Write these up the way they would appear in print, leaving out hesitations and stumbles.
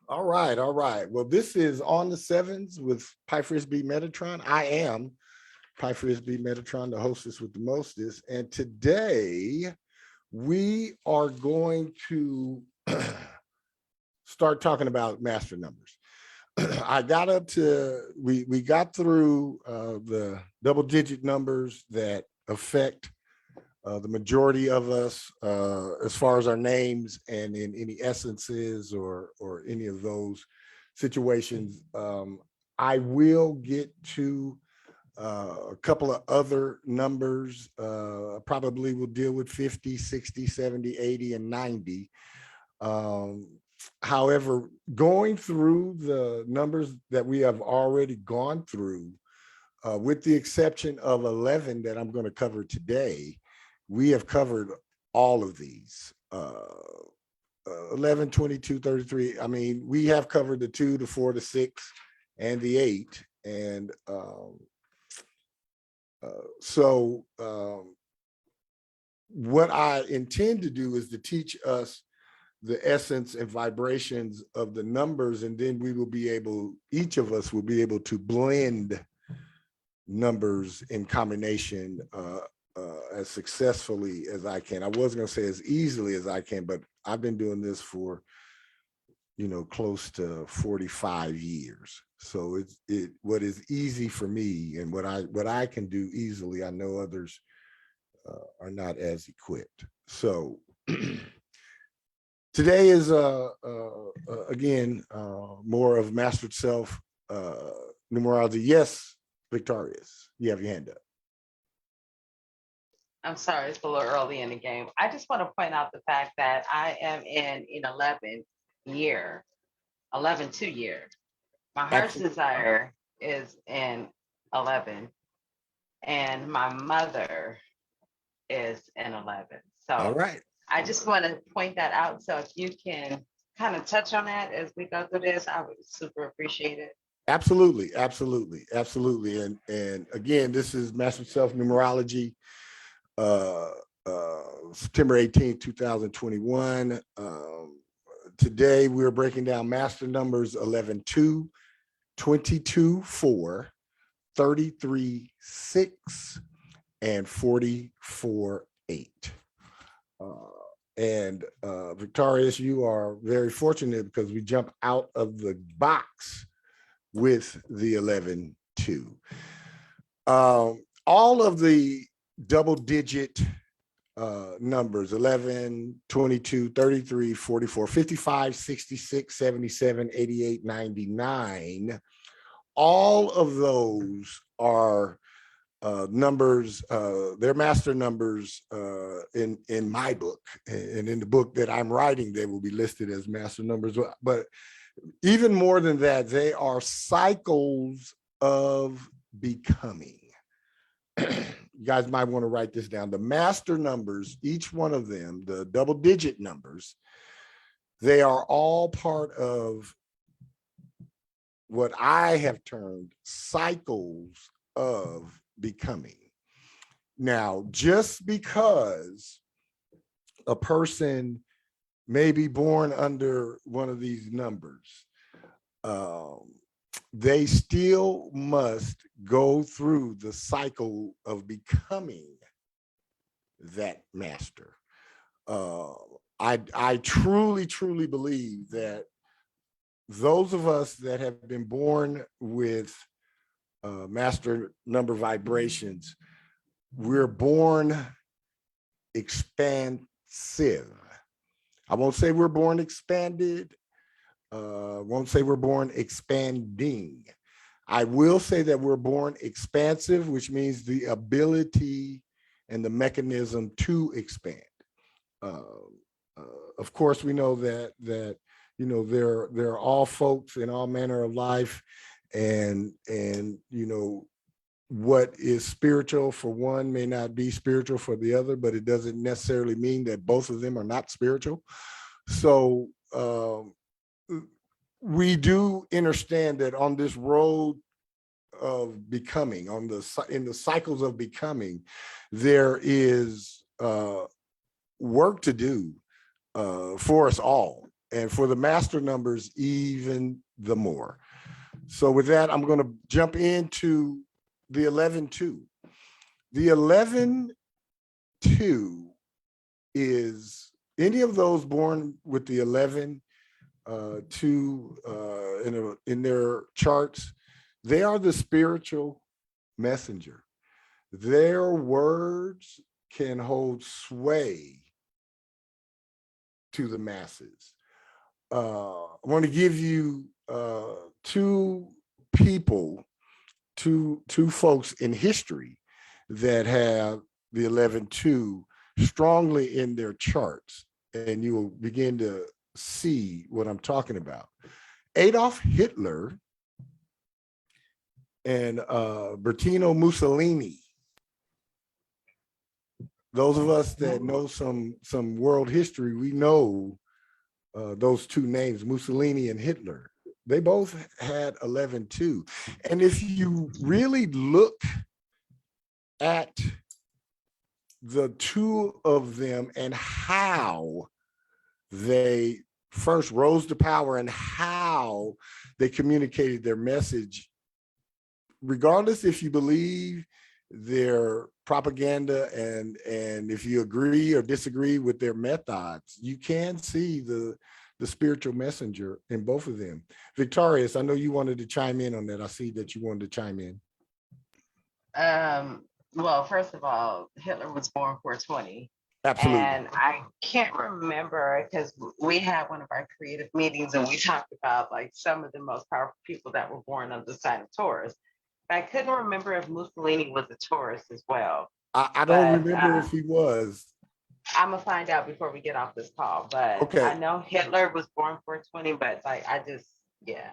All right, all right. Well, this is On the Sevens with Pi Frisbee Metatron. I am Pi Frisbee Metatron, the hostess with the mostest. And today we are going to start talking about master numbers. I got up to, we got through the double digit numbers that affect the majority of us as far as our names and in any essences or any of those situations. I will get to a couple of other numbers. Probably will deal with 50, 60, 70, 80, and 90. However, going through the numbers that we have already gone through, with the exception of 11 that I'm going to cover today, we have covered all of these. 11, 22, 33. I mean, we have covered the 2, the 4, the 6, and the 8. And what I intend to do is to teach us the essence and vibrations of the numbers, and then we will be able, each of us will be able to blend numbers in combination as successfully as I can. I was going to say as easily as I can, but I've been doing this for, close to 45 years. So what is easy for me and what I can do easily, I know others are not as equipped. So today is again more of mastered self numerology. Yes, Victorious, you have your hand up. I'm sorry, it's a little early in the game. I just want to point out the fact that I am in 11 2 year. My heart's Absolutely. desire is in 11, and my mother is in 11. All So right. I just want to point that out. So if you can kind of touch on that as we go through this, I would super appreciate it. Absolutely, absolutely, absolutely. And again, this is Master Self Numerology, September 18th, 2021. Today we're breaking down master numbers 11 2, 22 4, 33 6, and 44 8. And Victorious, you are very fortunate because we jump out of the box with the 11 2. All of the double digit numbers 11, 22, 33, 44, 55, 66, 77, 88, 99. All of those are numbers, they're master numbers in my book, and in the book that I'm writing, they will be listed as master numbers. But even more than that, they are cycles of becoming. You guys might want to write this down. The master numbers, each one of them, the double digit numbers, they are all part of what I have termed cycles of becoming. Now, just because a person may be born under one of these numbers, they still must go through the cycle of becoming that master. I truly, truly believe that those of us that have been born with master number vibrations, we're born expansive. I won't say we're born expanded. Won't say we're born expanding. I will say that we're born expansive, which means the ability and the mechanism to expand. Of course, we know that there are all folks in all manner of life, and what is spiritual for one may not be spiritual for the other, but it doesn't necessarily mean that both of them are not spiritual. So we do understand that on this road of becoming, in the cycles of becoming, there is work to do for us all. and for the master numbers, even the more. So with that, I'm going to jump into the 11-2. The 11-2 is any of those born with the 11 in their charts. They are the spiritual messenger. Their words can hold sway to the masses. I want to give you two folks in history that have the 11-2 strongly in their charts, and you will begin to see what I'm talking about. Adolf Hitler and Bertino Mussolini. Those of us that know some world history, we know those two names, Mussolini and Hitler. They both had 11-2. And if you really look at the two of them and how they first rose to power and how they communicated their message, regardless if you believe their propaganda and if you agree or disagree with their methods, you can see the spiritual messenger in both of them. Victorious, I know you wanted to chime in on that. I see that you wanted to chime in. Well, first of all, Hitler was born 420. Absolutely. And I can't remember, because we had one of our creative meetings and we talked about like some of the most powerful people that were born on the sign of Taurus. But I couldn't remember if Mussolini was a Taurus as well. I don't remember if he was. I'm gonna find out before we get off this call. But okay. I know Hitler was born 420, but like I just Yeah.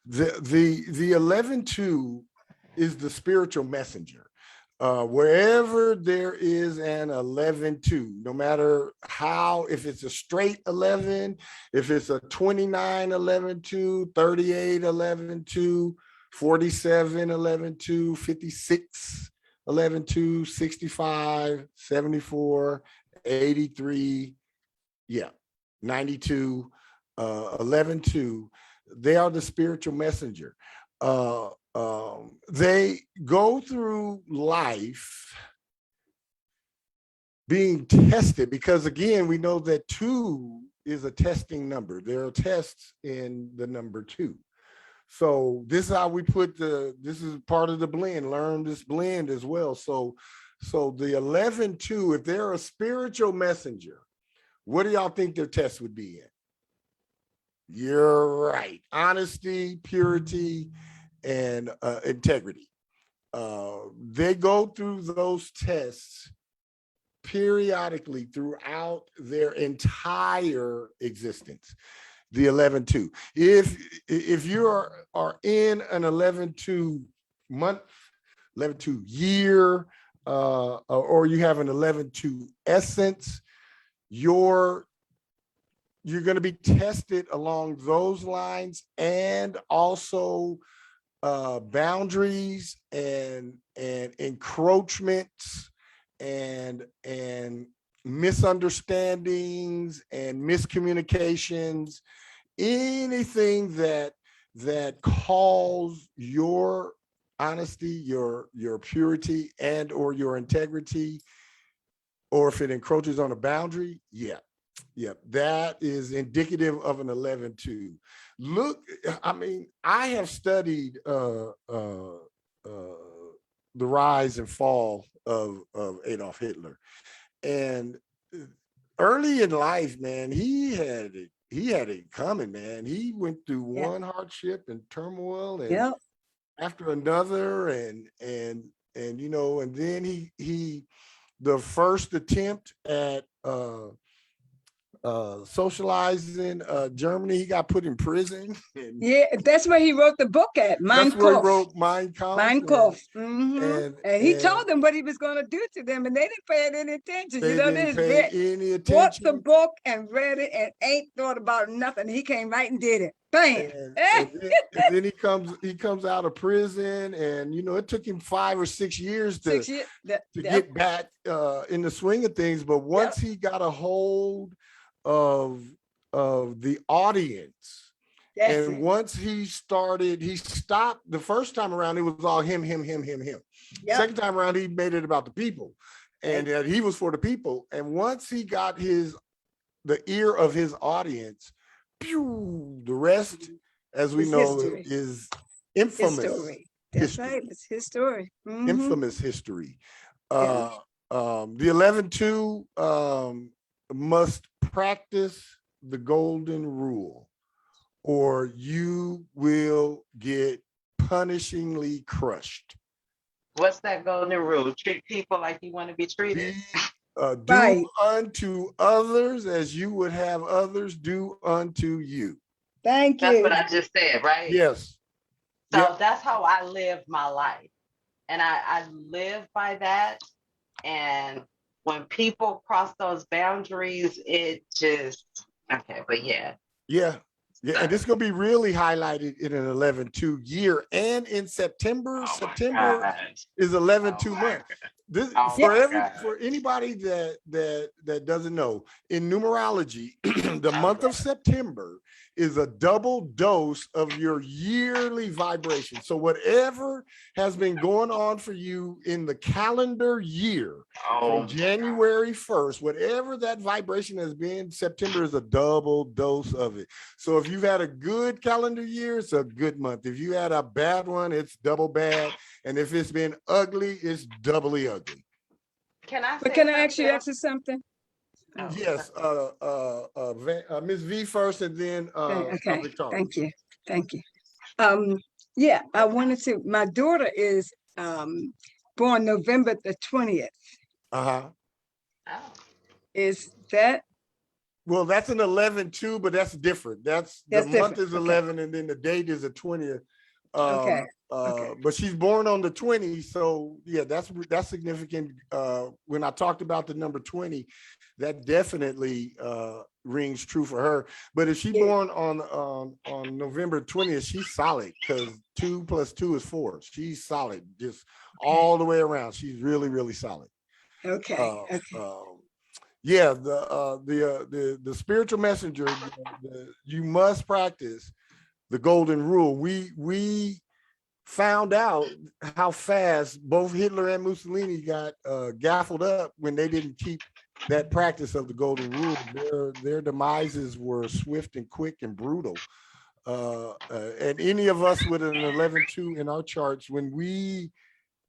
The 11-2 is the spiritual messenger. Wherever there is an 11-2, no matter how, if it's a straight 11, if it's a 29 11-2, 38 11-2, 47 11-2, 56 11-2, 65, 74, 83, 92, 11-2, they are the spiritual messenger. They go through life being tested because, again, we know that 2 is a testing number. There are tests in the number 2. So this is how we put this is part of the blend, learn this blend as well. So the 11-2, if they're a spiritual messenger, what do y'all think their test would be in? You're right. Honesty, purity, and integrity. They go through those tests periodically throughout their entire existence. The 11-2. If you are in an 11-2 month, 11-2 year, or you have an 11-2 essence, you're going to be tested along those lines, and also boundaries and encroachments and misunderstandings and miscommunications, anything that calls your honesty, your purity, and or your integrity, or if it encroaches on a boundary, that is indicative of an 11-2. Look, I mean, I have studied the rise and fall of Adolf Hitler, and early in life, man, he had it coming, man. He went through one hardship and turmoil and after another, and you know, and then he the first attempt at socializing Germany, he got put in prison. That's where he wrote the book at. That's where he wrote Mein Kampf. And he told them what he was going to do to them, and they didn't pay any attention. They didn't pay any attention. Bought the book and read it and ain't thought about nothing. He came right and did it. Bam. And then he comes out of prison, and you know, it took him 5 or 6 years to get back in the swing of things. But once he got a hold of the audience. That's And it. once he stopped the first time around, it was all him. Yep. Second time around, he made it about the people, and that he was for the people. And once he got the ear of his audience, pew, the rest, as we It's know, history. is His infamous. story. That's history. right. It's his story. Mhm. Infamous history. Yeah. The 11-2 must practice the golden rule, or you will get punishingly crushed. What's that golden rule? Treat people like you want to be treated. Do Right. unto others as you would have others do unto you. Thank That's you. what I just said, right? Yes. So Yep. that's how I live my life. And I live by that. And when people cross those boundaries, it just, okay, but yeah. Yeah. Yeah, and this is going to be really highlighted in an 11-2 year. And in September, September is 11-2 month. This for anybody that doesn't know, in numerology, the month of September is a double dose of your yearly vibration. So whatever has been going on for you in the calendar year from January 1st, whatever that vibration has been, September is a double dose of it. So if you've had a good calendar year, it's a good month. If you had a bad one, it's double bad. And if it's been ugly, it's doubly ugly. Can I ask you something? Oh, Yes, Ms. V first, and then Okay. Victoria. Thank you. Yeah, I wanted to. My daughter is born November the 20th. Uh-huh. Oh. Is that? Well, that's an 11-2, but that's different. That's the month is 11, and then the date is the 20th. Okay. But she's born on the 20th, so yeah, that's significant. When I talked about the number 20, that definitely rings true for her. But if she's born on November 20th, she's solid, because 2 + 2 is 4. She's solid, just all the way around. She's really, really solid. Okay. Yeah, the spiritual messenger, you must practice the golden rule. We found out how fast both Hitler and Mussolini got gaffled up when they didn't keep that practice of the golden rule. Their demises were swift and quick and brutal. And any of us with an 11-2 in our charts, when we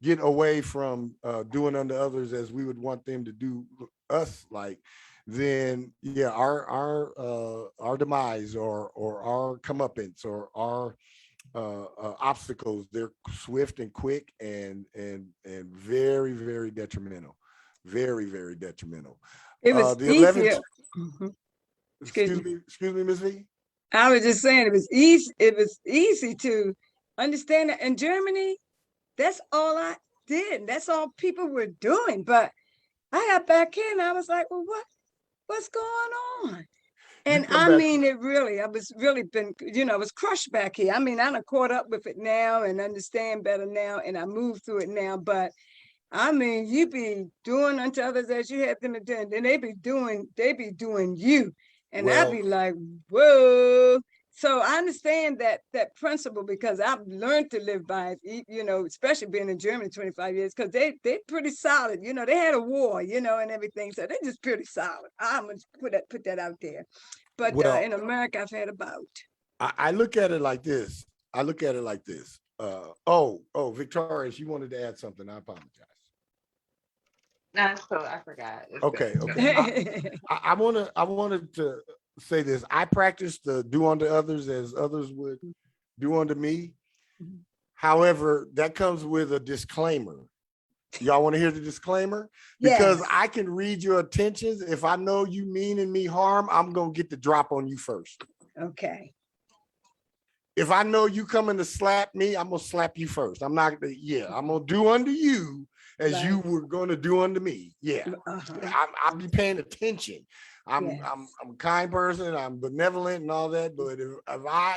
get away from doing unto others as we would want them to do us, like, then yeah, our demise or our comeuppance or our obstacles, they're swift and quick and very, very detrimental. Very, very detrimental. It was the easier. 11 excuse me, Ms. V. I was just saying it was easy. It was easy to understand that in Germany. That's all I did. That's all people were doing. But I got back in. I was like, well, what's going on? And I mean, I was really been, I was crushed back here. I mean, I done caught up with it now and understand better now, and I move through it now. But I mean, you be doing unto others as you have them to do, and then they be doing you. And I'd be like, whoa. So I understand that principle, because I've learned to live by it, especially being in Germany 25 years, because they pretty solid. They had a war, and everything. So they're just pretty solid. I'm going to put that out there. But in America, I've had a bout. I look at it like this. Victoria, you wanted to add something. I apologize. No, so I forgot. Okay. I wanted to say this. I practice the do unto others as others would do unto me. However, that comes with a disclaimer. Y'all want to hear the disclaimer? Because I can read your intentions. If I know you meaning me harm, I'm going to get the drop on you first. Okay. If I know you coming to slap me, I'm going to slap you first. I'm going to do unto you as you were going to do unto me. Yeah. I'll be paying attention. I'm a kind person. I'm benevolent and all that. But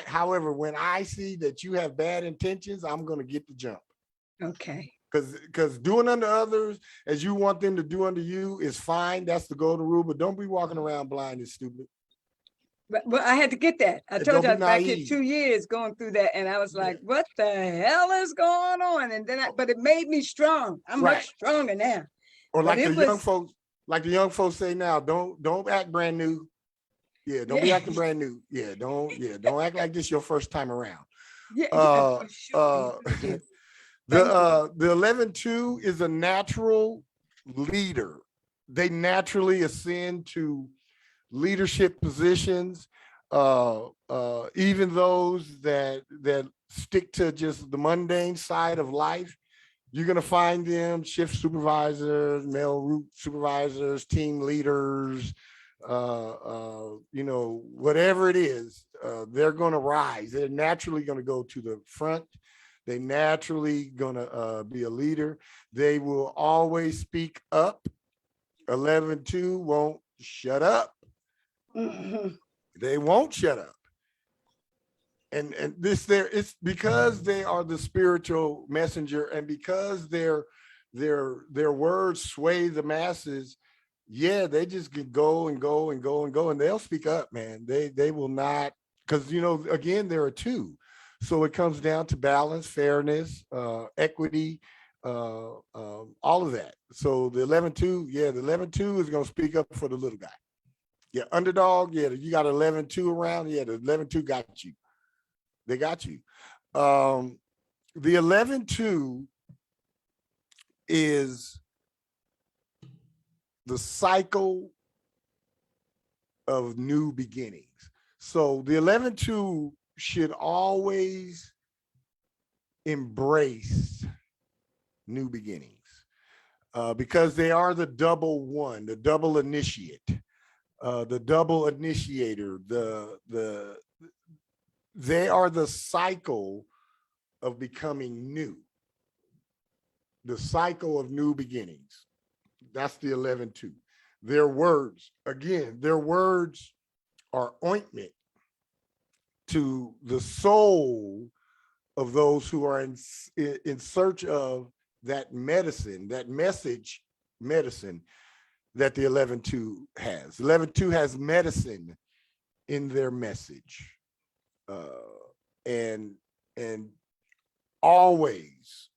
however, when I see that you have bad intentions, I'm going to get the jump. Okay. Because doing unto others as you want them to do unto you is fine. That's the golden rule, but don't be walking around blind and stupid. But I had to get that. I And told you I don't was be back here naive. 2 years going through that, and I was Yeah. like, "What the hell is going on?" And then, but it made me strong. I'm Right. much stronger now. Or But like it the young was, folks, say now, don't act brand new. Yeah, don't be yeah, acting brand new. Don't act like this your first time around. yeah, Uh for sure. uh Thank you. Thank you. the 11-2 is a natural leader. They naturally ascend to leadership positions. Even those that stick to just the mundane side of life, you're going to find them shift supervisors, mail route supervisors, team leaders, whatever it is, they're going to rise. They're naturally going to go to the front. They naturally going to be a leader. They will always speak up. 11-2 won't shut up. Mhm. They won't shut up. And this there, it's because they are the spiritual messenger, and because their words sway the masses. Yeah, they just can go and go and go and go, and they'll speak up, man. They will not, because again, there are two. So it comes down to balance, fairness, equity, all of that. So the 11-2, yeah, the 11-2 is gonna speak up for the little guy. Yeah, underdog, yeah, you got 11-2 around, yeah, the 11-2 got you. They got you. The 11-2 is the cycle of new beginnings. So the 11-2 should always embrace new beginnings, because they are the double one, the double initiate, the double initiator, they are the cycle of becoming new, the cycle of new beginnings. That's the 11-2. Their words, again, their words are ointment to the soul of those who are in search of that medicine, that message medicine that the 11-2 has. 11-2 has medicine in their message. And always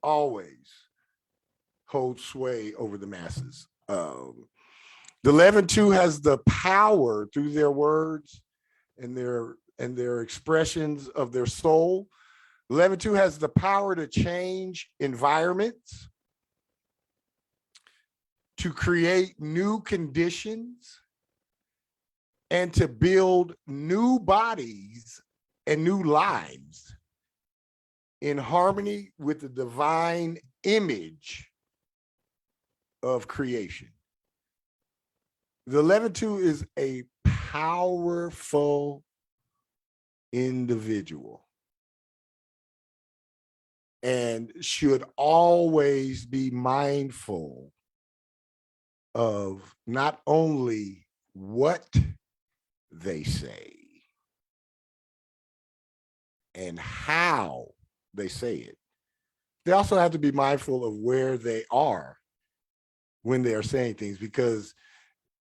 hold sway over the masses. The 11-2 has the power through their words and their expressions of their soul. 11-2 has the power to change environments, to create new conditions, and to build new bodies and new lives in harmony with the divine image of creation. The 11-2 is a powerful individual and should always be mindful of not only what they say and how they say it. They also have to be mindful of where they are when they are saying things, because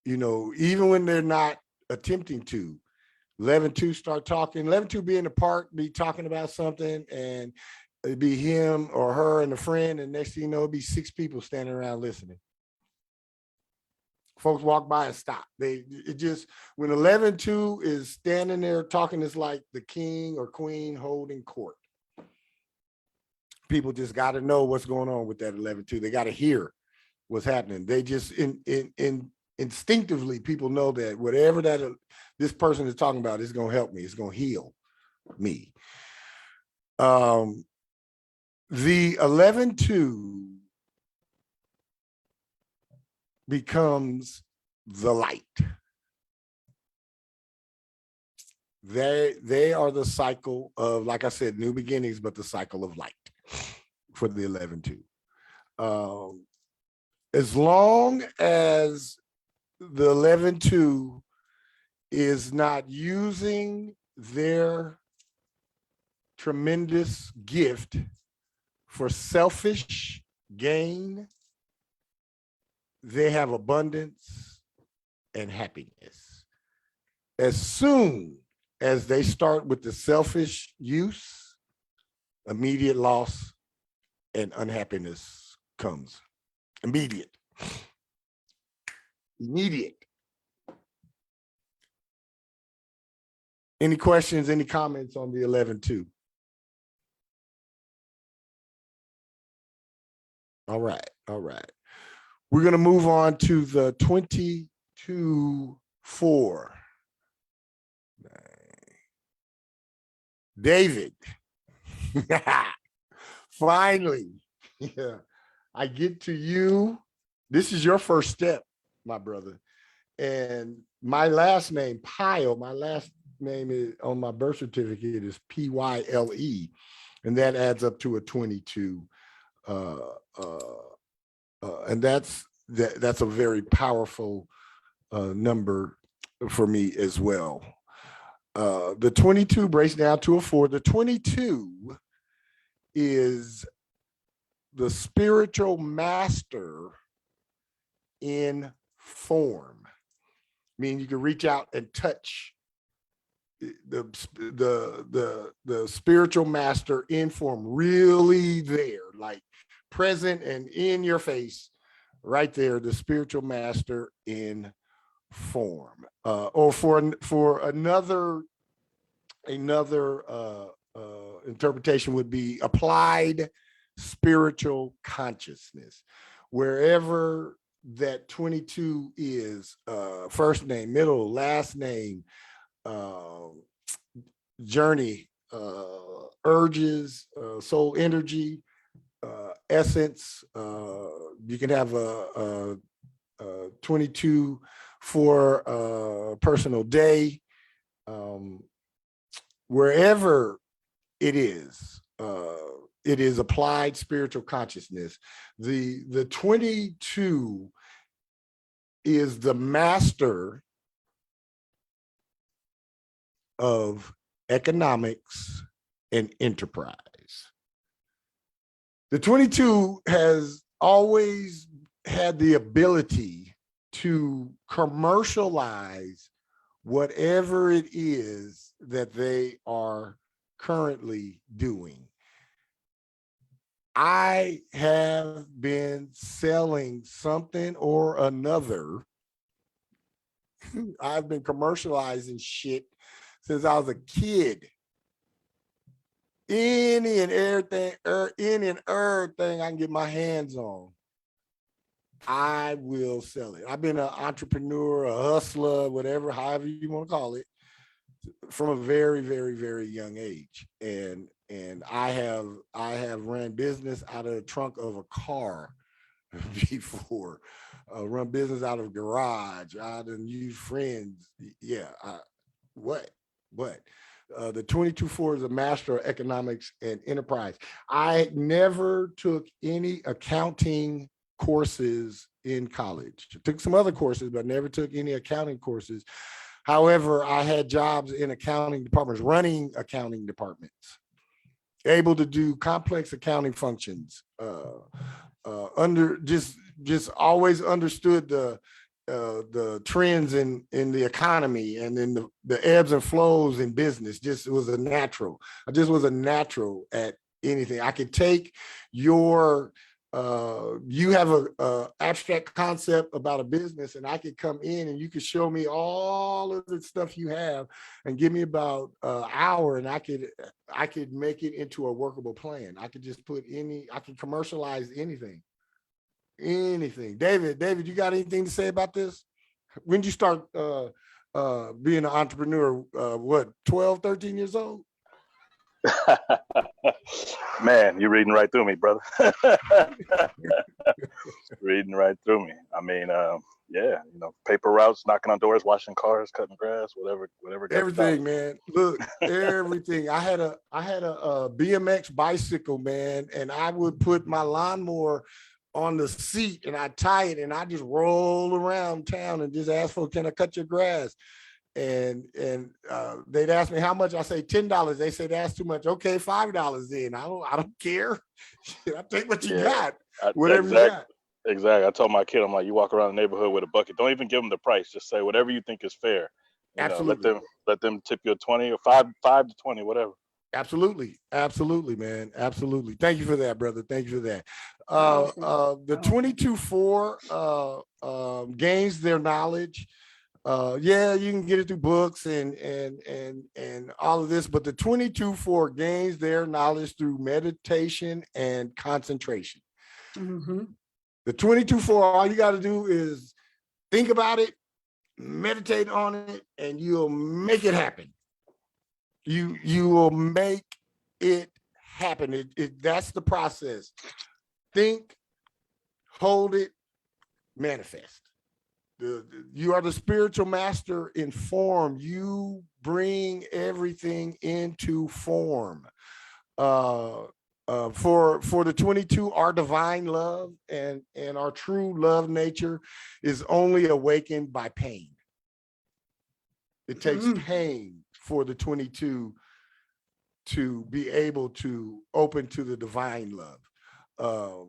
even when they're not attempting to, 11-2 start talking, 11-2 be in the park, be talking about something, and it'd be him or her and a friend, and next thing you know, it'd be 6 people standing around listening. Folks walk by and stop. When 11-2 is standing there talking, it's like the king or queen holding court. People just got to know what's going on with that 11-2. They got to hear what's happening. They just instinctively, people know that whatever that this person is talking about is going to help me. It's going to heal me. The 11-2 becomes the light. They are the cycle of, like I said, new beginnings, but the cycle of light for the 11-2. As long as the 11-2 is not using their tremendous gift for selfish gain, they have abundance and happiness. As soon as they start with the selfish use, immediate loss and unhappiness comes. Immediate. Any questions, any comments on the 11-2? All right. We're going to move on to the 22-4. David. Finally. Yeah. I get to you. This is your first step, my brother. And my last name, Pyle, my last name is on my birth certificate is Pyle, and that adds up to a 22. And that's a very powerful number for me as well. The 22 breaks down to a 4. The 22 is the spiritual master in form. I mean, you can reach out and touch the spiritual master in form, really there, like present and in your face, right there, the spiritual master in form. Or for another interpretation would be applied spiritual consciousness. Wherever that 22 is, first name, middle, last name, journey, urges, soul energy, essence. You can have a 22 for a personal day. Wherever it is applied spiritual consciousness. The 22 is the master of economics and enterprise. The 22 has always had the ability to commercialize whatever it is that they are currently doing. I have been selling something or another. I've been commercializing shit since I was a kid. Any and everything I can get my hands on, I will sell it. I've been an entrepreneur, a hustler, whatever, however you want to call it, from a very, very, very young age. And I have ran business out of the trunk of a car before, run business out of a garage, out of new friends. Yeah. What? The 22-4 is a master of economics and enterprise. I never took any accounting courses in college. I took some other courses, but never took any accounting courses. However, I had jobs in accounting departments, running accounting departments, able to do complex accounting functions, just always understood the trends in the economy and in the ebbs and flows in business. Just was a natural. I just was a natural at anything. I could take your you have a abstract concept about a business, and I could come in and you could show me all of the stuff you have and give me about an hour, and I could make it into a workable plan. I could just I can commercialize anything. David, you got anything to say about this? When did you start being an entrepreneur? 12, 13 years old? Man, you're reading right through me, brother. Reading right through me. I mean, yeah, paper routes, knocking on doors, washing cars, cutting grass, whatever. Everything, man. Look, everything. I had a BMX bicycle, man, and I would put my lawnmower on the seat and I tie it and I just roll around town and just ask for, can I cut your grass? they'd ask me how much. I say $10. They say that's too much. Okay, $5 then. I don't care. I take what you got, whatever you got. Exactly. I told my kid, I'm like, you walk around the neighborhood with a bucket. Don't even give them the price. Just say whatever you think is fair. You Absolutely. know, let them tip you a 20 or 5 to 20, whatever. Absolutely. Absolutely, man. Absolutely. Thank you for that, brother. Thank you for that. The 22-4 gains their knowledge. Yeah, you can get it through books and all of this, but the 22-4 gains their knowledge through meditation and concentration. Mm-hmm. The 22-4, all you got to do is think about it, meditate on it, and you'll make it happen. You will make it happen. That's the process. Think, hold it, manifest. You are the spiritual master in form. You bring everything into form. For the 22, our divine love and our true love nature is only awakened by pain. It takes pain for the 22 to be able to open to the divine love.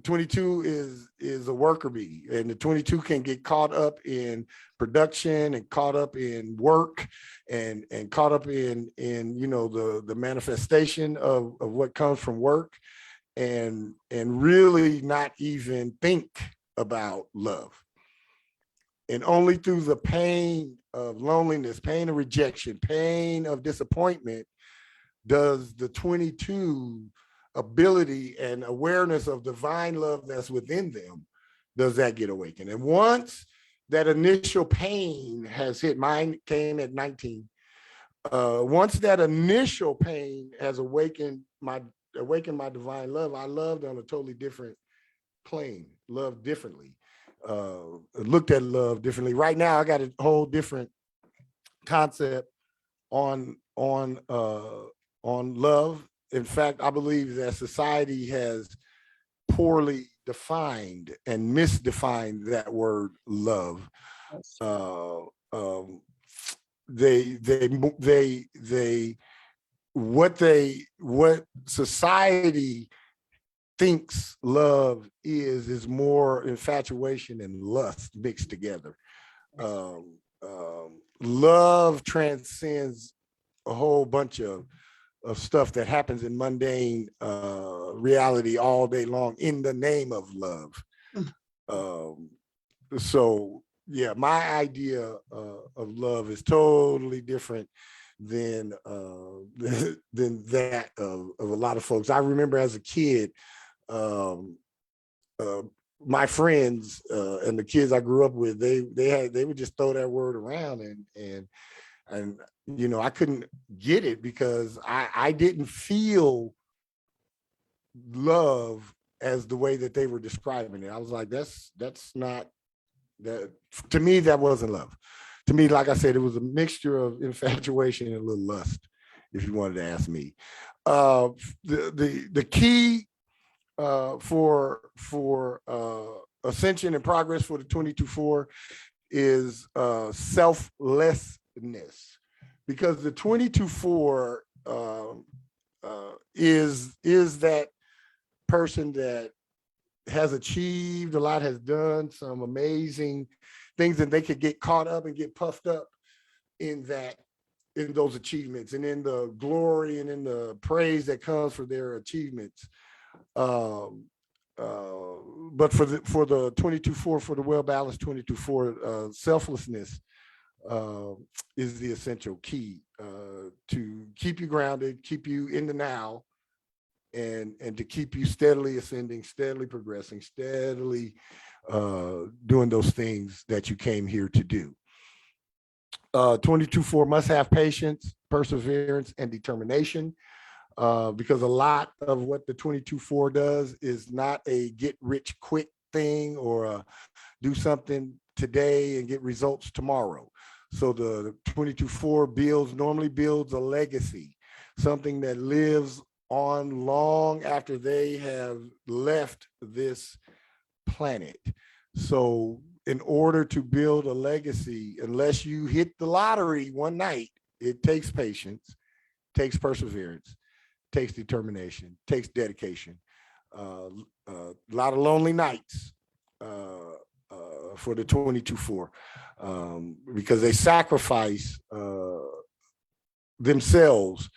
22 is a worker bee, and the 22 can get caught up in production and caught up in work and caught up in the manifestation of what comes from work and really not even think about love. And only through the pain of loneliness, pain of rejection, pain of disappointment does the 22 ability and awareness of divine love that's within them, does that get awakened. And once that initial pain has hit, mine came at 19. Once that initial pain has awakened my divine love, I loved on a totally different plane, loved differently, looked at love differently. Right now, I got a whole different concept on love. In fact, I believe that society has poorly defined and misdefined that word love. What society thinks love is more infatuation and lust mixed together. Love transcends a whole bunch of stuff that happens in mundane reality all day long in the name of love. So yeah, my idea of love is totally different than that of a lot of folks. I remember as a kid, my friends and the kids I grew up with, they would just throw that word around and I couldn't get it because I didn't feel love as the way that they were describing it. I was like, that's not that. To me, that wasn't love. To me, like I said, it was a mixture of infatuation and a little lust, if you wanted to ask me. The key for ascension and progress for the 22-4 is selflessness. Because the 22-4 is that person that has achieved a lot, has done some amazing things, and they could get caught up and get puffed up in those achievements and in the glory and in the praise that comes for their achievements. But for the 22-4, for the well-balanced 22-4, selflessness is the essential key to keep you grounded, keep you in the now, and to keep you steadily ascending, steadily progressing, steadily doing those things that you came here to do. 22-4 must have patience, perseverance, and determination, because a lot of what the 22-4 does is not a get rich quick thing or do something today and get results tomorrow. So the 22-4 normally builds a legacy, something that lives on long after they have left this planet. So in order to build a legacy, unless you hit the lottery one night, it takes patience, takes perseverance, takes determination, takes dedication, a lot of lonely nights for the 22-4, because they sacrifice themselves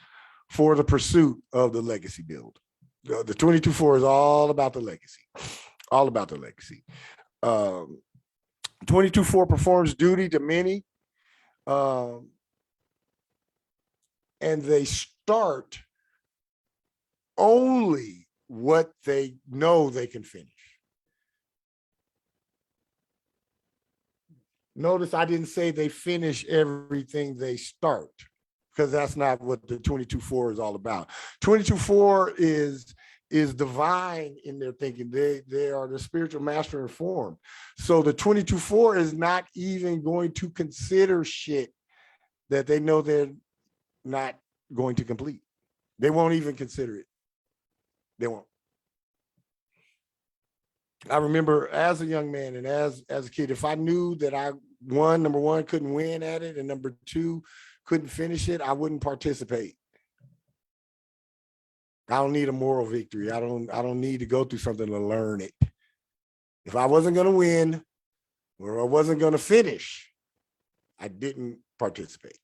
for the pursuit of the legacy build. The 22-4 is all about the legacy, all about the legacy. 22-4 performs duty to many, and they start only what they know they can finish. Notice I didn't say they finish everything they start, because that's not what the 22-4 is all about. 22-4 is divine in their thinking. They are the spiritual master in form. So the 22-4 is not even going to consider shit that they know they're not going to complete. They won't even consider it. They won't. I remember as a young man and as a kid, if I knew that number one, couldn't win at it, and number two, couldn't finish it, I wouldn't participate. I don't need a moral victory. I don't need to go through something to learn it. If I wasn't going to win or I wasn't going to finish, I didn't participate.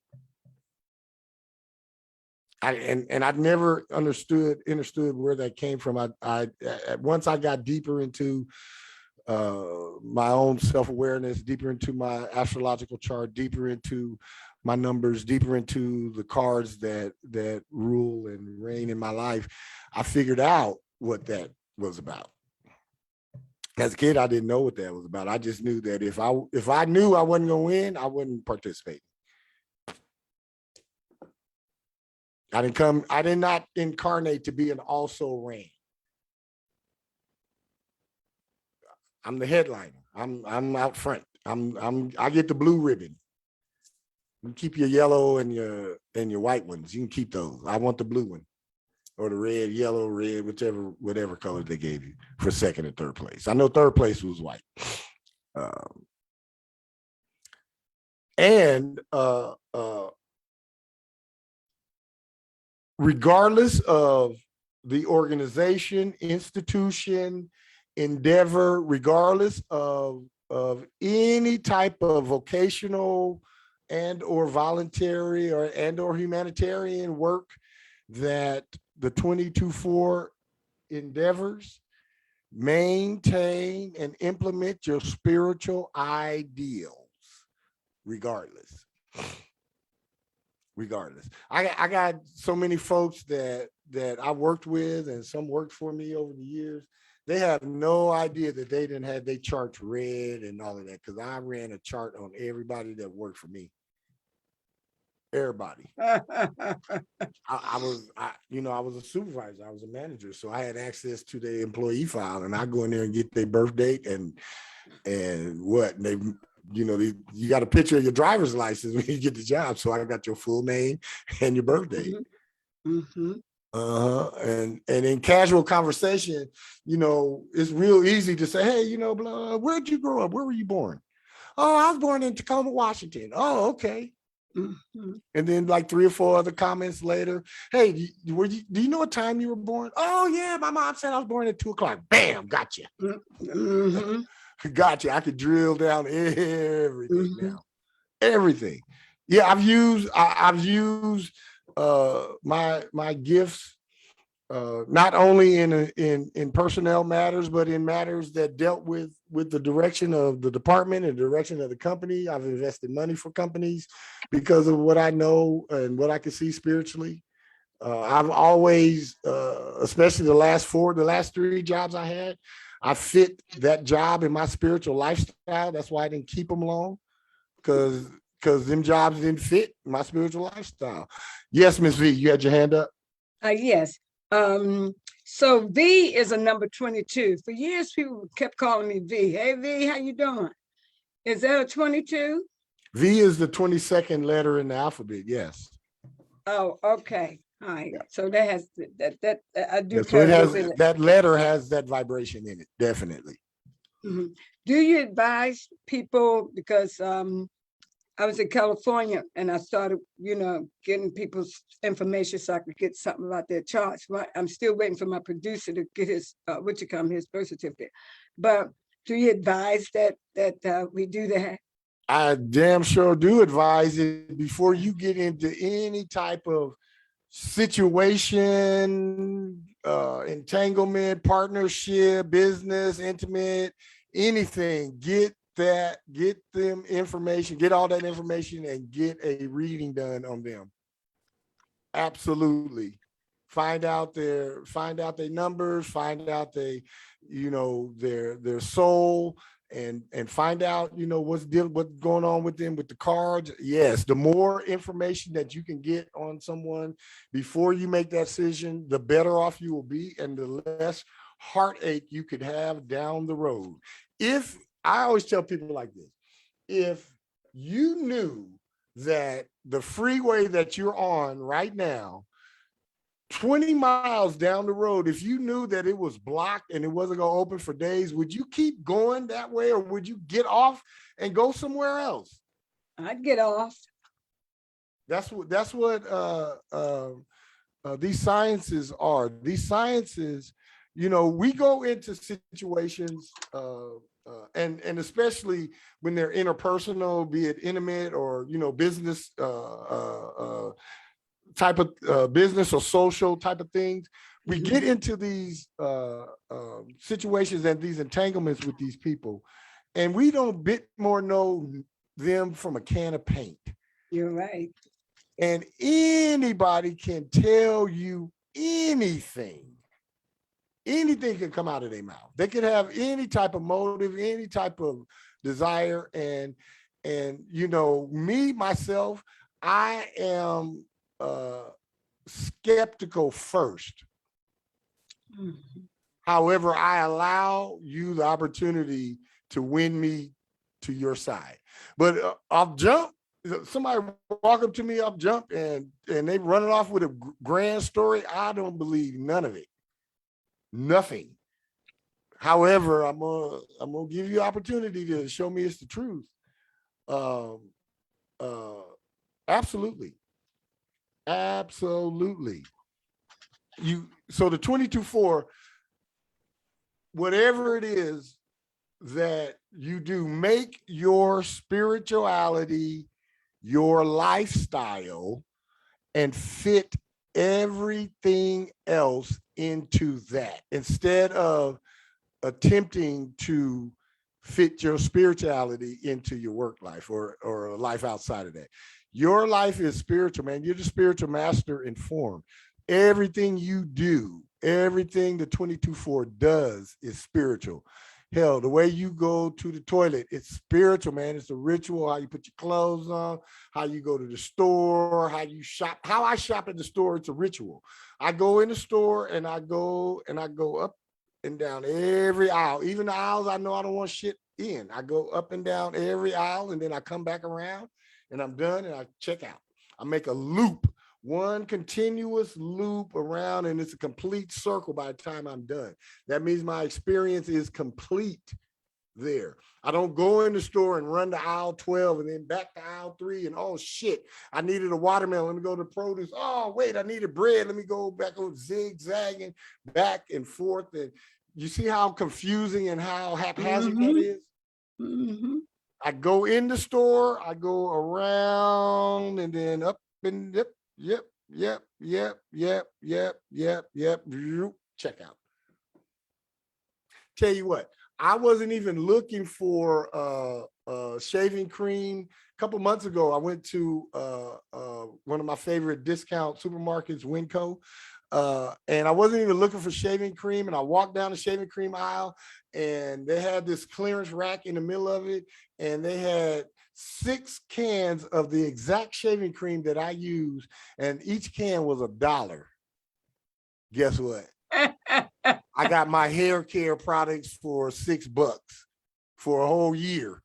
I'd never understood where that came from. Once I got deeper into my own self-awareness, deeper into my astrological chart, deeper into my numbers, deeper into the cards that rule and reign in my life, I figured out what that was about. As a kid, I didn't know what that was about. I just knew that if I knew I wasn't going to win, I wouldn't participate. I did not incarnate to be an also ran. I'm the headliner. I'm out front. I get the blue ribbon. You keep your yellow and your white ones. You can keep those. I want the blue one, or the red, yellow, red, whatever color they gave you for second and third place. I know third place was white. Regardless of the organization, institution, endeavor, regardless of any type of vocational and or voluntary or humanitarian work that the 22-4 endeavors, maintain and implement your spiritual ideals regardless. I got so many folks that I worked with, and some worked for me over the years. They have no idea that they didn't have their charts read and all of that, because I ran a chart on everybody that worked for me. Everybody. I was a supervisor. I was a manager, so I had access to their employee file, and I go in there and get their birth date and what they. You got a picture of your driver's license when you get the job. So I got your full name and your birthday. Mm-hmm. And in casual conversation, it's real easy to say, hey, blah, where'd you grow up? Where were you born? Oh, I was born in Tacoma, Washington. Oh, okay. Mm-hmm. And then like 3 or 4 other comments later, hey, do you know what time you were born? Oh yeah, my mom said I was born at 2:00. Bam, gotcha. Mm-hmm. Gotcha. I could drill down everything now. Everything. Yeah, I've used my gifts not only in personnel matters, but in matters that dealt with the direction of the department and the direction of the company. I've invested money for companies because of what I know and what I can see spiritually. I've always, especially the last 3 jobs I had, I fit that job in my spiritual lifestyle. That's why I didn't keep them long, because them jobs didn't fit my spiritual lifestyle. Yes, Miss V, you had your hand up? Yes. So V is a number 22. For years, people kept calling me V. Hey, V, how you doing? Is that a 22? V is the 22nd letter in the alphabet, yes. Oh, okay. All right. So that has that I do. Yeah, so it has that letter has that vibration in it, definitely. Mhm. Do you advise people, because I was in California and I started, getting people's information so I could get something about their charts. Right, I'm still waiting for my producer to get his his birth certificate. But do you advise that we do that? I damn sure do advise it before you get into any type of situation, entanglement, partnership, business, intimate, anything. Get them information, get all that information, and get a reading done on them. Absolutely. Find out their numbers, find out their soul, and find out what's going on with them with the cards. Yes, the more information that you can get on someone before you make that decision, the better off you will be, and the less heartache you could have down the road. If I always tell people like this, if you knew that the freeway that you're on right now, 20 miles down the road, if you knew that it was blocked and it wasn't going to open for days, would you keep going that way, or would you get off and go somewhere else? I'd get off. That's what these sciences are. These sciences, we go into situations, and especially when they're interpersonal, be it intimate or business type of business or social type of things. We get into these situations and these entanglements with these people, and we don't bit more know them from a can of paint. You're right. And anybody can tell you anything. Anything can come out of their mouth. They could have any type of motive, any type of desire. And me, myself, I am skeptical first. Mhm. However, I allow you the opportunity to win me to your side. But I'll jump. Somebody walk up to me, I'll jump, and they running off with a grand story. I don't believe none of it. Nothing. However, I'm gonna give you opportunity to show me it's the truth. Um, absolutely. Absolutely. So the 22-4, whatever it is that you do, make your spirituality your lifestyle and fit everything else into that, instead of attempting to fit your spirituality into your work life or a life outside of that. Your life is spiritual, man. You're the spiritual master in form. Everything you do, everything the 22-4 does is spiritual. Hell, the way you go to the toilet, it's spiritual, man. It's a ritual, how you put your clothes on, how you go to the store, how you shop. How I shop at the store, it's a ritual. I go in the store and I go up and down every aisle, even the aisles I know I don't want shit in. I go up and down every aisle, and then I come back around and I'm done and I check out. I make a loop, one continuous loop around, and it's a complete circle by the time I'm done. That means my experience is complete there. I don't go in the store and run to aisle 12 and then back to aisle 3 and oh shit, I needed a watermelon. Let me go to produce. Oh wait, I needed bread. Let me go back on zigzagging back and forth. And you see how confusing and how haphazard that is? Mm-hmm. I go in the store, I go around and then up and yep, check out. Tell you what, I wasn't even looking for shaving cream. A couple months ago, I went to one of my favorite discount supermarkets, Winco, and I wasn't even looking for shaving cream. And I walked down the shaving cream aisle, and they had this clearance rack in the middle of it, and they had 6 cans of the exact shaving cream that I use, and each can was $1. Guess what? I got my hair care products for $6 for a whole year.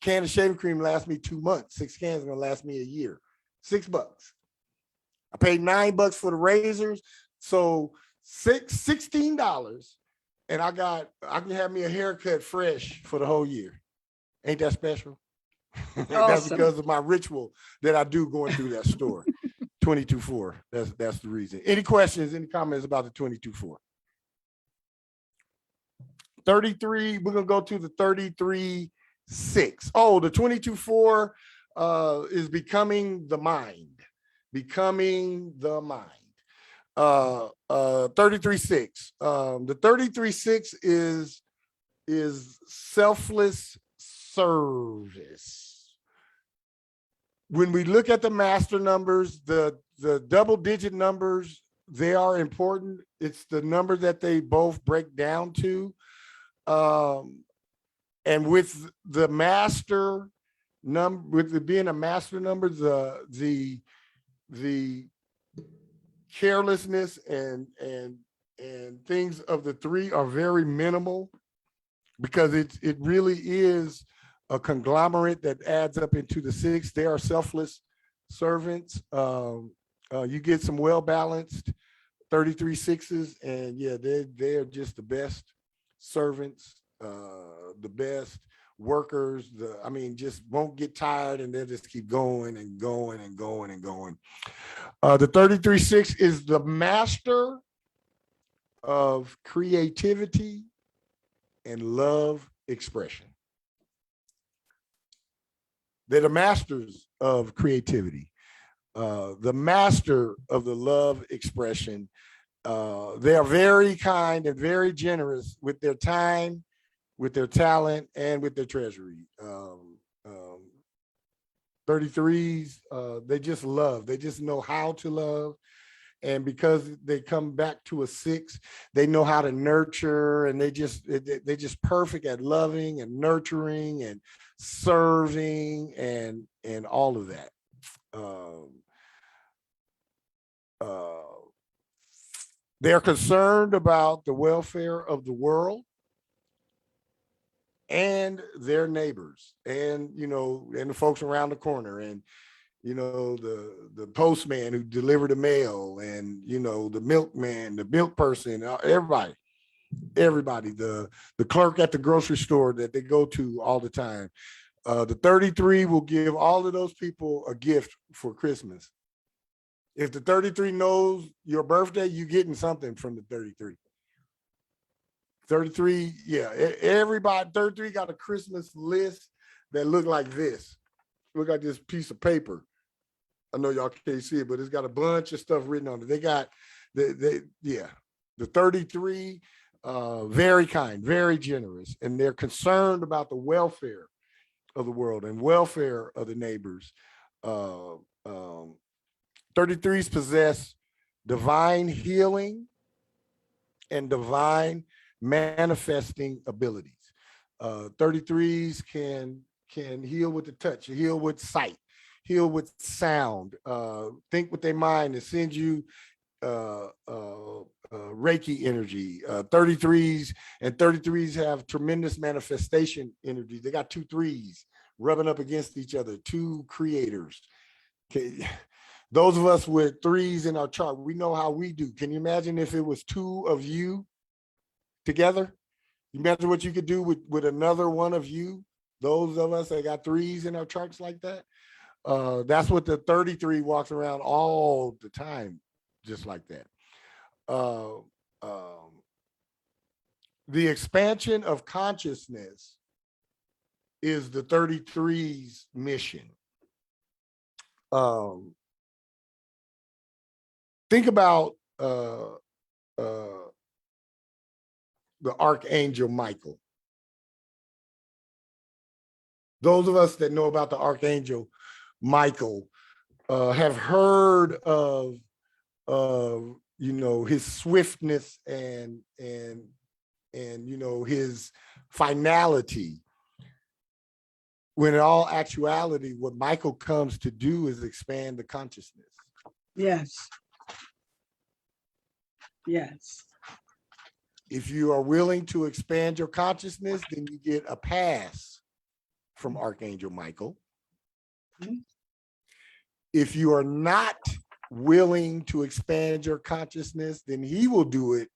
Can of shaving cream lasts me 2 months. 6 cans are gonna last me a year. $6. I paid $9 for the razors, so $16 and I can have me a haircut fresh for the whole year. Ain't that special? That's Awesome. because of my ritual that I do going through that store. 22.4. That's the reason. Any questions, any comments about the 22.4? 33, we're gonna go to the 33.6. Oh, the 22.4 is becoming the mind. Becoming the mind. 33.6. The 33.6 is selfless service. When we look at the master numbers, the double digit numbers, they are important. It's the number that they both break down to. And with the master number, with it being a master number, the carelessness and things of the three are very minimal, because it really is a conglomerate that adds up into the six. They are selfless servants. You get some well-balanced 33.6s, and yeah, they're just the best servants, the best workers. I mean, just won't get tired, and they'll just keep going and going and going and going. The 33.6 is the master of creativity and love expression. They're the masters of creativity, the master of the love expression. They are very kind and very generous with their time, with their talent, and with their treasury. 33s, they just love. They just know how to love. And because they come back to a 6, they know how to nurture, and they're just perfect at loving and nurturing and serving and all of that. They're concerned about the welfare of the world and their neighbors, and and the folks around the corner, and the postman who delivered the mail, and the milkman, the milk person, everybody, the clerk at the grocery store that they go to all the time. The 33 will give all of those people a gift for Christmas. If the 33 knows your birthday, you're getting something from the 33. 33, yeah, everybody, 33 got a Christmas list that look like this. Look like this piece of paper. I know y'all can't see it, but it's got a bunch of stuff written on it. They got the 33, very kind, very generous, and they're concerned about the welfare of the world and welfare of the neighbors. 33s possess divine healing and divine manifesting abilities. 33s can heal with the touch, heal with sight, heal with sound, think with their mind, and send you Reiki energy. 33s have tremendous manifestation energy. They got 2 3s rubbing up against each other, 2 creators. Okay. Those of us with 3s in our chart, we know how we do. Can you imagine if it was 2 of you together? You imagine what you could do with another one of you? Those of us that got 3s in our charts like that. That's what the 33 walks around all the time, just like that. The expansion of consciousness is the 33's mission. Think about the Archangel Michael. Those of us that know about the Archangel Michael have heard of his swiftness and his finality, when in all actuality what Michael comes to do is expand the consciousness. Yes. Yes. If you are willing to expand your consciousness, then you get a pass from Archangel Michael. Mm-hmm. If you are not willing to expand your consciousness, then he will do it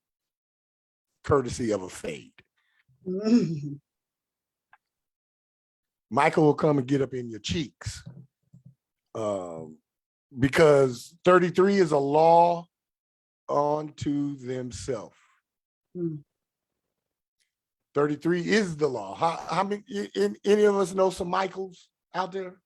courtesy of a fade. Mhm. Michael will come and get up in your cheeks. Because 33 is a law unto themselves. Mm. 33 is the law. How many, any of us know some Michaels out there?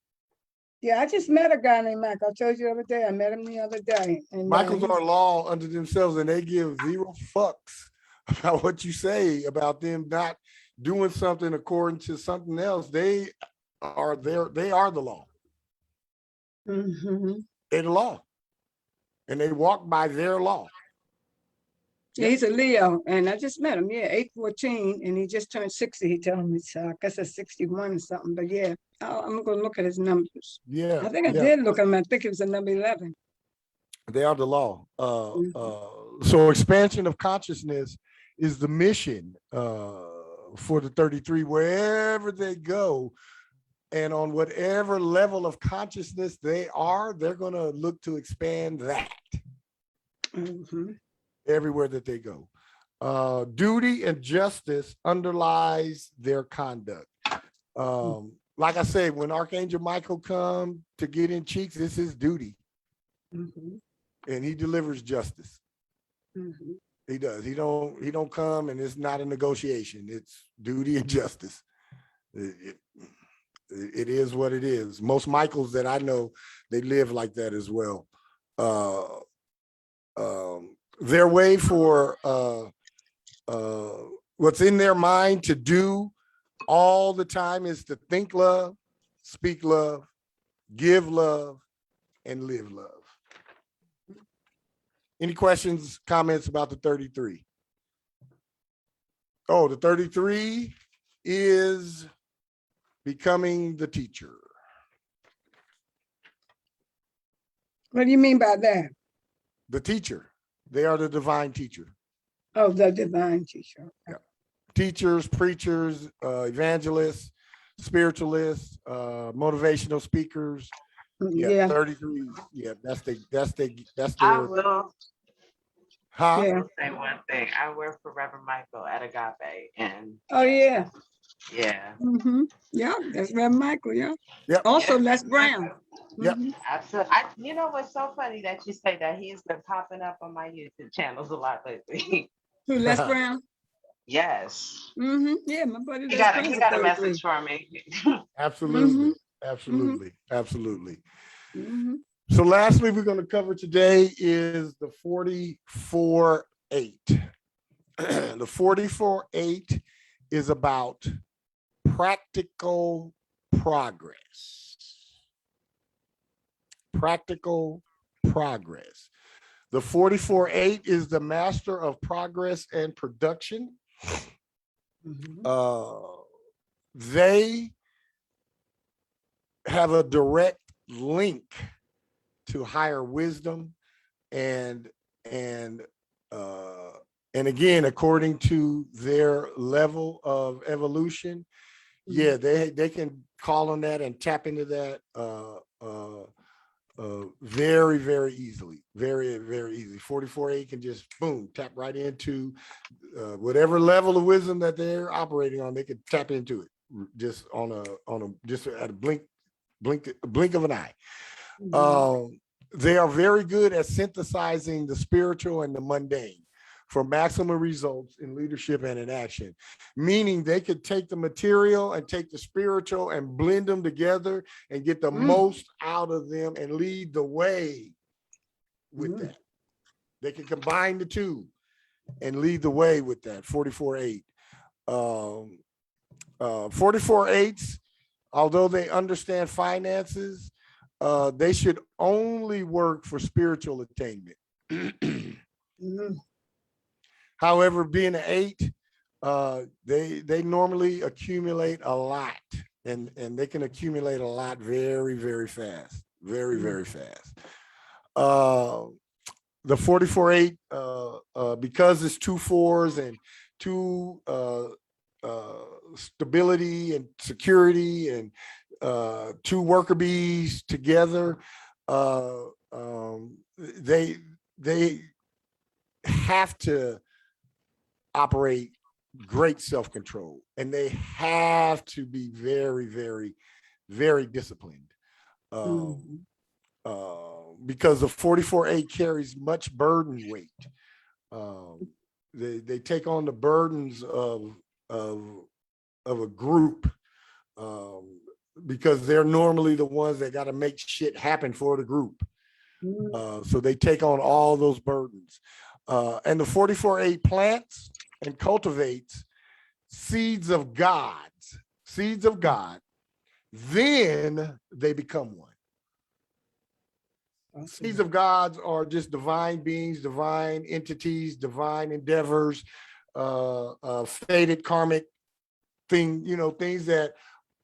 Yeah, I just met a guy named Michael. I told you the other day. I met him the other day. And Michaels are law unto themselves, and they give zero fucks about what you say about them not doing something according to something else. They are there. They are the law. Mhm. They're the law, and they walk by their law. Yeah, he's a Leo, and I just met him. Yeah, 8/14, and he just turned 60. He told me so. I guess it's 61 or something. But yeah, I'm gonna look at his numbers. Yeah, I think I yeah. did look at him. I think it was a number 11. They are the law. Mhm. So expansion of consciousness is the mission for the 33, wherever they go. And on whatever level of consciousness they are, they're going to look to expand that Mhm. everywhere that they go. Duty and justice underlies their conduct. Like I say, when Archangel Michael comes to get in cheeks, it's his duty, Mhm. and he delivers justice. Mhm. He does. He don't come, and it's not a negotiation. It's duty and justice. It is what it is. Most Michaels that I know, they live like that as well. Their way for what's in their mind to do all the time is to think love, speak love, give love, and live love. Any questions, comments about the 33? Oh, the 33 is becoming the teacher. What do you mean by that? The teacher. They are the divine teacher. Oh, the divine teacher. Yeah. Teachers, preachers, evangelists, spiritualists, motivational speakers. Yeah, Yeah, 33. Yeah, that's I their will huh? yeah. say one thing. I work for Reverend Michael at Agape, and Oh, yeah. yeah, Yeah, that's Reverend Michael. Yeah. Yep, Also, yeah, Les Brown. yep. absolutely. You know what's so funny that you say that he's been popping up on my YouTube channels a lot lately. Who, Les Brown? Yes, Yeah, my buddy he Les got Brown's he a got a 33. message for me. Absolutely. hmm Absolutely. hmm So lastly, we're going to cover today is the 44-8. The 44-8 is about practical progress. Practical progress. The 44-8 is the master of progress and production. They have a direct link to higher wisdom and again, according to their level of evolution, yeah, they can call on that and tap into that very, very easily. Very, very easy. 44-8 can just boom, tap right into whatever level of wisdom that they're operating on. They can tap into it just just at a blink of an eye. They are very good at synthesizing the spiritual and the mundane for maximum results in leadership and in action, meaning they could take the material and take the spiritual and blend them together and get the most out of them and lead the way with that. They can combine the two and lead the way with that. 44-8. 44-8s, although they understand finances, they should only work for spiritual attainment. However, being an 8, they normally accumulate a lot, and they can accumulate a lot very, very fast, very, very fast. The 44-8, because it's 2 4s and 2 stability and security and 2 worker bees together, they have to operate great self-control, and they have to be very, very, very disciplined. Because the 44A carries much burden weight. They take on the burdens of a group, because they're normally the ones that got to make shit happen for the group. So they take on all those burdens. And the 44A plants and cultivates seeds of God, then they become one. Okay. Seeds of gods are just divine beings, divine entities, divine endeavors, fated karmic thing, things that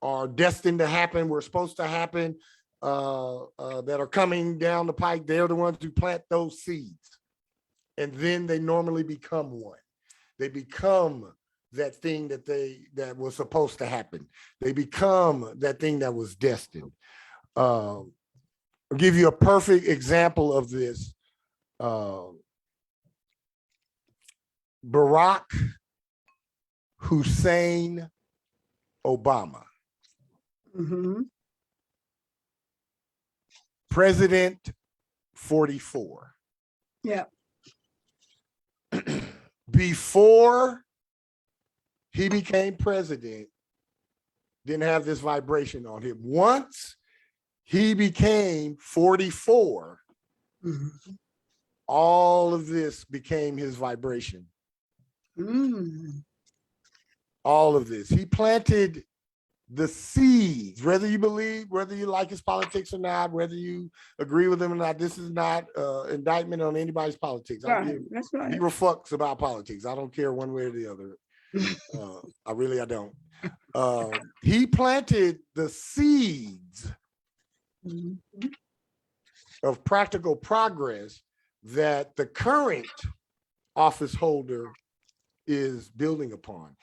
are destined to happen, were supposed to happen, that are coming down the pike. They're the ones who plant those seeds. And then they normally become one. They become that thing that was supposed to happen. They become that thing that was destined. I'll give you a perfect example of this. Barack Hussein Obama, President 44. Yeah. Before he became president, didn't have this vibration on him. Once he became 44, all of this became his vibration. All of this. He planted the seeds, whether you believe, whether you like his politics or not, whether you agree with him or not. This is not indictment on anybody's politics. That's right. Zero fucks about politics. I don't care one way or the other. I don't. He planted the seeds of practical progress that the current office holder is building upon.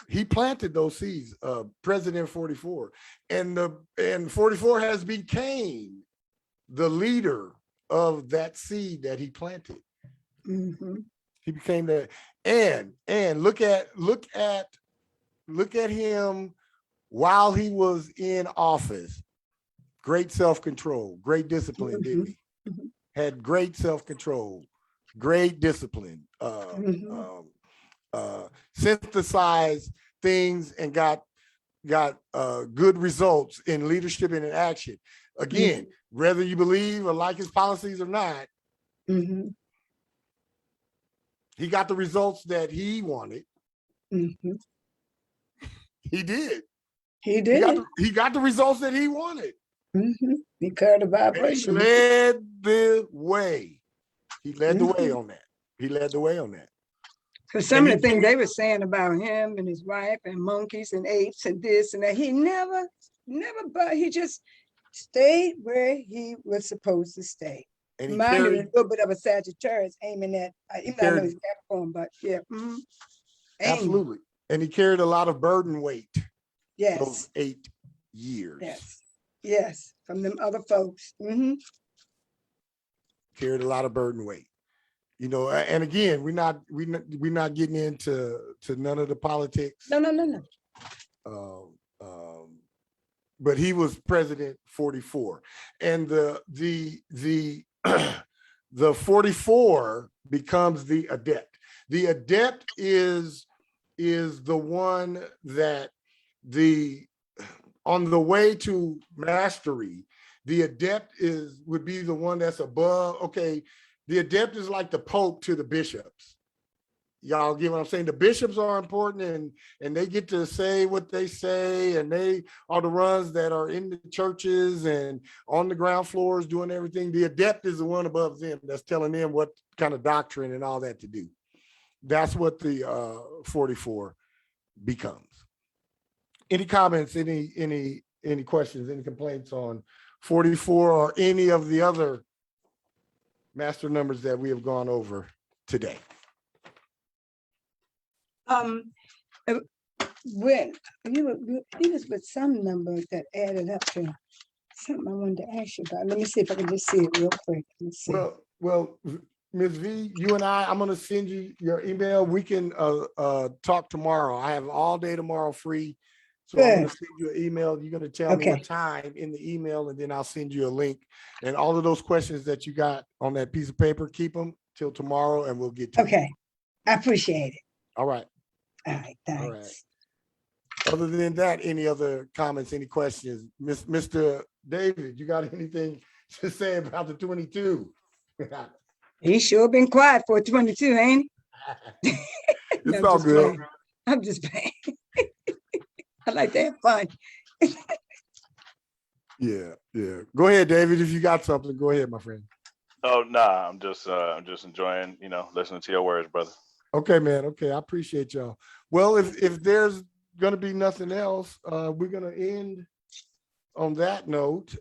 He planted those seeds, President 44, and 44 has became the leader of that seed that he planted. He became that, and look at him while he was in office. Great self-control, great discipline, didn't he? Had great self-control, great discipline, synthesized things and got good results in leadership and in action. Again, whether you believe or like his policies or not, he got the results that he wanted. He did. He did. He got the results that he wanted. He carried the vibration. He led the way. He led the way on that. He led the way on that. Because some of the things they were saying about him and his wife and monkeys and apes and this and that, he never, but he just stayed where he was supposed to stay. And he Mine was carried, a little bit of a Sagittarius aiming at, even though I know he's Capricorn, but yeah. absolutely. And he carried a lot of burden weight. Yes. Those 8 years. Yes. From them other folks. Carried a lot of burden weight. And again, we're not getting into none of the politics. No. But he was president 44, and the 44 becomes the adept. The adept is the one that on the way to mastery, the adept would be the one that's above. Okay, the adept is like the Pope to the bishops. Y'all get what I'm saying? The bishops are important and they get to say what they say, and they are the ones that are in the churches and on the ground floors doing everything. The adept is the one above them that's telling them what kind of doctrine and all that to do. That's what the 44 becomes. Any comments, any questions, any complaints on 44 or any of the other master numbers that we have gone over today? When he was with some numbers that added up to something I wanted to ask you about. Let me see if I can just see it real quick. Let's see. Well, Ms. V, you and I'm gonna send you your email. We can talk tomorrow. I have all day tomorrow free. So I'm gonna Good. send you an email. You're gonna tell me a Okay. time in the email, and then I'll send you a link. And all of those questions that you got on that piece of paper, keep them till tomorrow and we'll get to it. Okay. I appreciate it. All right. All right. All right. Thanks. Other than that, any other comments, any questions? Mr. David, you got anything to say about the 22? He sure been quiet for 22, ain't he? It's I'm all just good. playing. I'm just playing. I like to have fun. Yeah, yeah. Go ahead, David. If you got something, go ahead, my friend. Oh nah, I'm just enjoying, listening to your words, brother. Okay, man. Okay, I appreciate y'all. Well, if there's gonna be nothing else, we're gonna end on that note.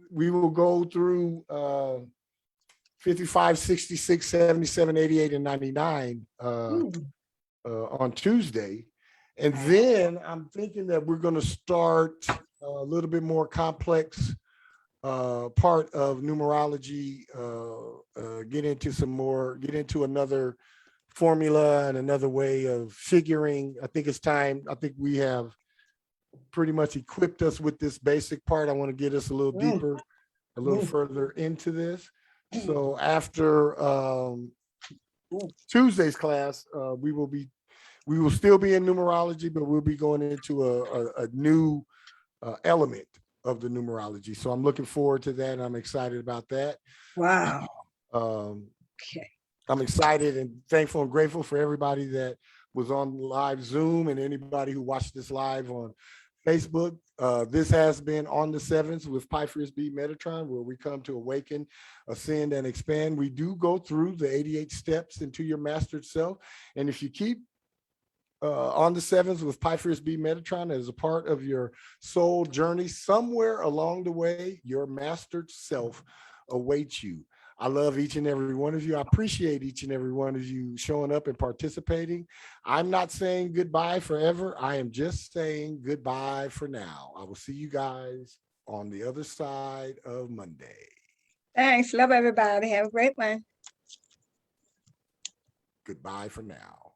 We will go through 55, 66, 77, 88, and 99 on Tuesday. And then I'm thinking that we're going to start a little bit more complex part of numerology, get into another formula and another way of figuring. I think it's time. I think we have pretty much equipped us with this basic part. I want to get us a little deeper, a little further into this. So after Tuesday's class, we will still be in numerology, but we'll be going into a new element of the numerology. So I'm looking forward to that. I'm excited about that. Wow. Okay. I'm excited and thankful and grateful for everybody that was on live Zoom and anybody who watched this live on Facebook. This has been On the Sevens with Pythias B Metatron, where we come to awaken, ascend, and expand. We do go through the 88 steps into your mastered self. And if you keep On the Sevens with Pythias B Metatron as a part of your soul journey, somewhere along the way, your mastered self awaits you. I love each and every one of you. I appreciate each and every one of you showing up and participating. I'm not saying goodbye forever. I am just saying goodbye for now. I will see you guys on the other side of Monday. Thanks. Love everybody. Have a great one. Goodbye for now.